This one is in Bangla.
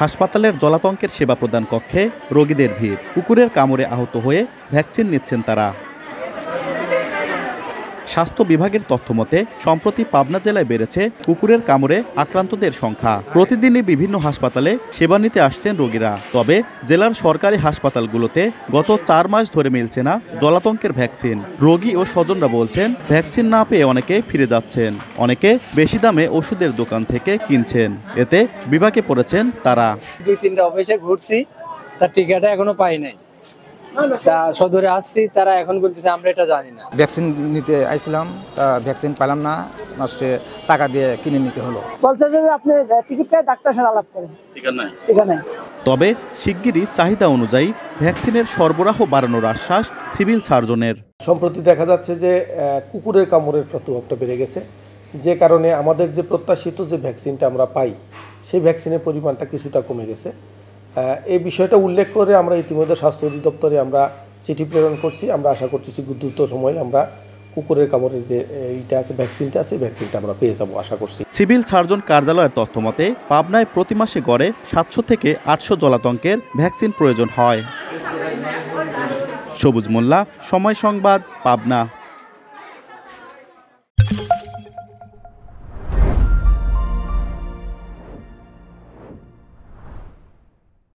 হাসপাতালের জলাতঙ্কের সেবা প্রদান কক্ষে রোগীদের ভিড়। কুকুরের কামড়ে আহত হয়ে ভ্যাকসিন নিচ্ছেন তারা। স্বাস্থ্য বিভাগের তথ্যমতে সম্প্রতি পাবনা জেলায় বেড়েছে কুকুরের কামড়ে আক্রান্তদের সংখ্যা। প্রতিদিনই বিভিন্ন হাসপাতালে সেবা নিতে আসছেন রোগীরা। তবে জেলার সরকারি হাসপাতালগুলোতে গত 4 মাস ধরে মিলছে না জলাতঙ্কের ভ্যাকসিন। রোগী ও স্বজনরা বলছেন, ভ্যাকসিন না পেয়ে অনেকে ফিরে যাচ্ছেন, অনেকে বেশি দামে ওষুধের দোকান থেকে কিনছেন। এতে বিপাকে পড়েছেন তারা। 2-3টা অফিসে ঘুরছি, তার টিকাটা এখনো পাই নাই। সদরে আসছি, তারা এখন বলতেছে আমরা এটা জানি না। ভ্যাকসিন নিতে আইছিলাম, তা ভ্যাকসিন পেলাম না, নষ্টে টাকা দিয়ে কিনে নিতে হলো। বলছে যে আপনি টিকিট পেয়ে ডাক্তার সাথে আলাপ করেন, ঠিক আছে। তবে শিগগিরই চাহিদা অনুযায়ী ভ্যাকসিনের সরবরাহ বাড়ানোর আশ্বাস সিভিল সার্জনের। সম্প্রতি দেখা যাচ্ছে যে কুকুরের কামড়ের প্রভাবটা বেড়ে গেছে, যে কারণে আমাদের যে প্রত্যাশিত যে ভ্যাকসিনটা আমরা পাই সেই ভ্যাকসিনের পরিমাণটা কিছুটা কমে গেছে। এই বিষয়টা উল্লেখ করে আমরা ইতিমধ্যে স্বাস্থ্য অধিদপ্তরে আমরা চিঠি প্রেরণ করছি। আমরা আশা করতেছি দ্রুত সময়ে আমরা কুকুরের কামড়ের যে এইটা আছে ভ্যাকসিনটা আছে, ভ্যাকসিনটা আমরা পেয়ে যাব আশা করছি। সিভিল সার্জন কার্যালয়ের তথ্যমতে পাবনায় প্রতি মাসে গড়ে 700 থেকে 800 জলাতঙ্কের ভ্যাকসিন প্রয়োজন হয়। সবুজ মোল্লা, সময় সংবাদ, পাবনা।